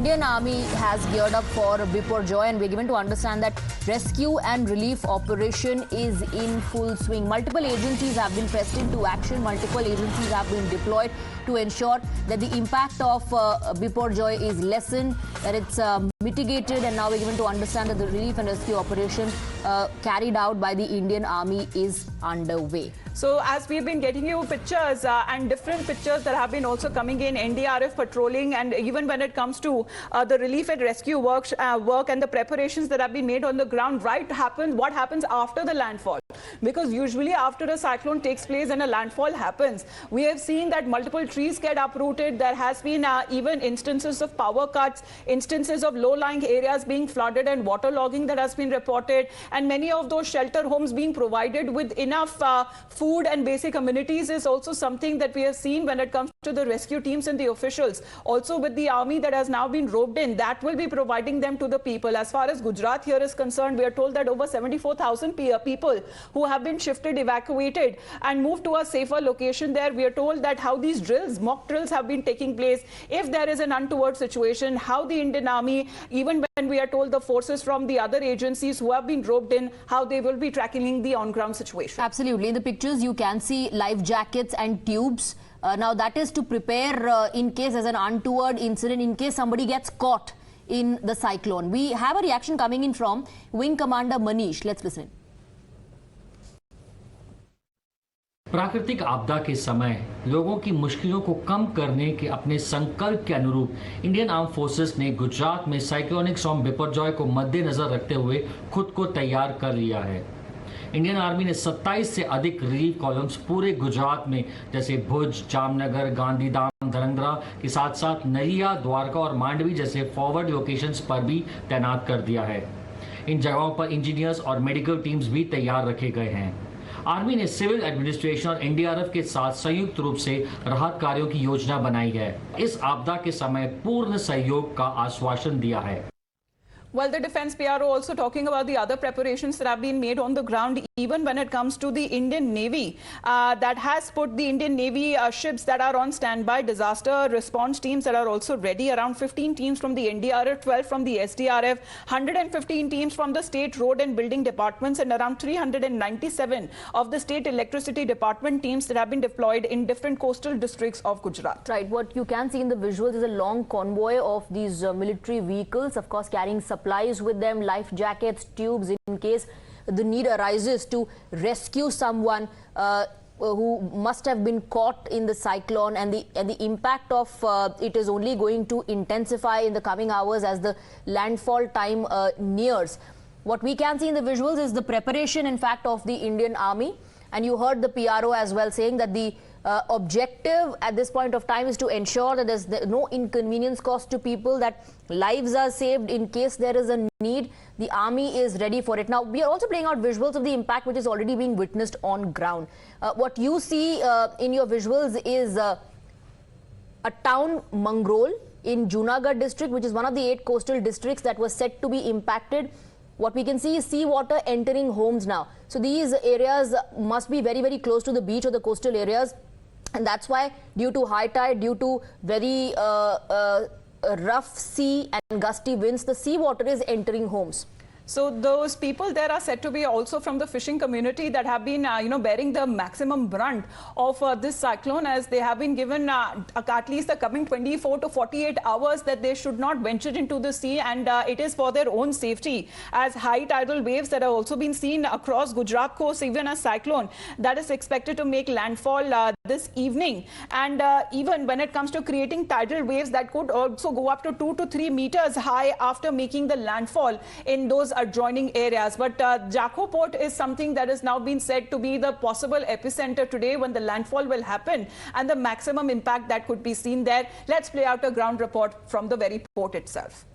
Indian Army has geared up for Biparjoy, and we're given to understand that rescue and relief operation is in full swing. Multiple agencies have been pressed into action. Multiple agencies have been deployed to ensure that the impact of Biparjoy is lessened, that it's mitigated, and now we're given to understand that the relief and rescue operation carried out by the Indian Army is underway. So as we've been getting you pictures and different pictures that have been also coming in, NDRF patrolling, and even when it comes to the relief and rescue work and the preparations that have been made on the ground, what happens after the landfall? Because usually after a cyclone takes place and a landfall happens, we have seen that multiple trees get uprooted. There has been even instances of power cuts, instances of low-lying areas being flooded and waterlogging that has been reported, and many of those shelter homes being provided with enough food and basic amenities is also something that we have seen when it comes to the rescue teams and the officials. Also with the army that has now been roped in, that will be providing them to the people. As far as Gujarat here is concerned, we are told that over 74,000 people who have been shifted, evacuated and moved to a safer location there. We are told that how these drills, mock drills have been taking place. If there is an untoward situation, how the Indian Army, even when we are told the forces from the other agencies who have been roped in, how they will be tracking the on-ground situation. Absolutely. In the pictures, you can see life jackets and tubes. Now that is to prepare in case there's an untoward incident, in case somebody gets caught in the cyclone. We have a reaction coming in from Wing Commander Manish. Let's listen. प्राकृतिक आपदा के समय लोगों की मुश्किलों को कम करने के अपने संकल्प के अनुरूप इंडियन आर्म फोर्सेस ने गुजरात में साइक्लोनिक स्टॉर्म बिपरजॉय को मद्देनजर रखते हुए खुद को तैयार कर लिया है। इंडियन आर्मी ने 27 से अधिक रिलीफ कॉलम्स पूरे गुजरात में जैसे भुज, जामनगर, गांधीधाम, धरंगरा के साथ साथ नलिया, द्वारका और मांडवी जैसे फॉरवर्ड लोकेशंस पर भी तैनात कर दिया है। इन जगहों पर इंजीनियर्स और मेडिकल टीम्स भी तैयार रखे गए हैं। आर्मी ने सिविल एडमिनिस्ट्रेशन और एनडीआरएफ के साथ संयुक्त रूप से राहत कार्यों की योजना बनाई है। इस आपदा के समय पूर्ण सहयोग का आश्वासन दिया है। Well, the Defence PRO also talking about the other preparations that have been made on the ground, even when it comes to the Indian Navy, that has put the Indian Navy ships that are on standby, disaster response teams that are also ready, around 15 teams from the NDRF, 12 from the SDRF, 115 teams from the state road and building departments, and around 397 of the state electricity department teams that have been deployed in different coastal districts of Gujarat. Right. What you can see in the visuals is a long convoy of these military vehicles, of course carrying supplies with them, life jackets, tubes in case the need arises to rescue someone who must have been caught in the cyclone, and the impact of it is only going to intensify in the coming hours as the landfall time nears. What we can see in the visuals is the preparation, in fact, of the Indian Army, and you heard the PRO as well saying that the objective at this point of time is to ensure that there's no inconvenience caused to people, that lives are saved in case there is a need. The army is ready for it. Now, we are also playing out visuals of the impact which is already being witnessed on ground. What you see in your visuals is a town, Mangrol, in Junagadh district, which is one of the 8 coastal districts that was said to be impacted. What we can see is seawater entering homes now. So these areas must be very, very close to the beach or the coastal areas. And that's why, due to high tide, due to very rough sea and gusty winds, the seawater is entering homes. So those people there are said to be also from the fishing community that have been, bearing the maximum brunt of this cyclone, as they have been given at least the coming 24 to 48 hours that they should not venture into the sea, and it is for their own safety, as high tidal waves that have also been seen across Gujarat coast, even a cyclone that is expected to make landfall this evening. And even when it comes to creating tidal waves that could also go up to 2 to 3 meters high after making the landfall in those adjoining areas. But Jakho Port is something that has now been said to be the possible epicenter today when the landfall will happen, and the maximum impact that could be seen there. Let's play out a ground report from the very port itself.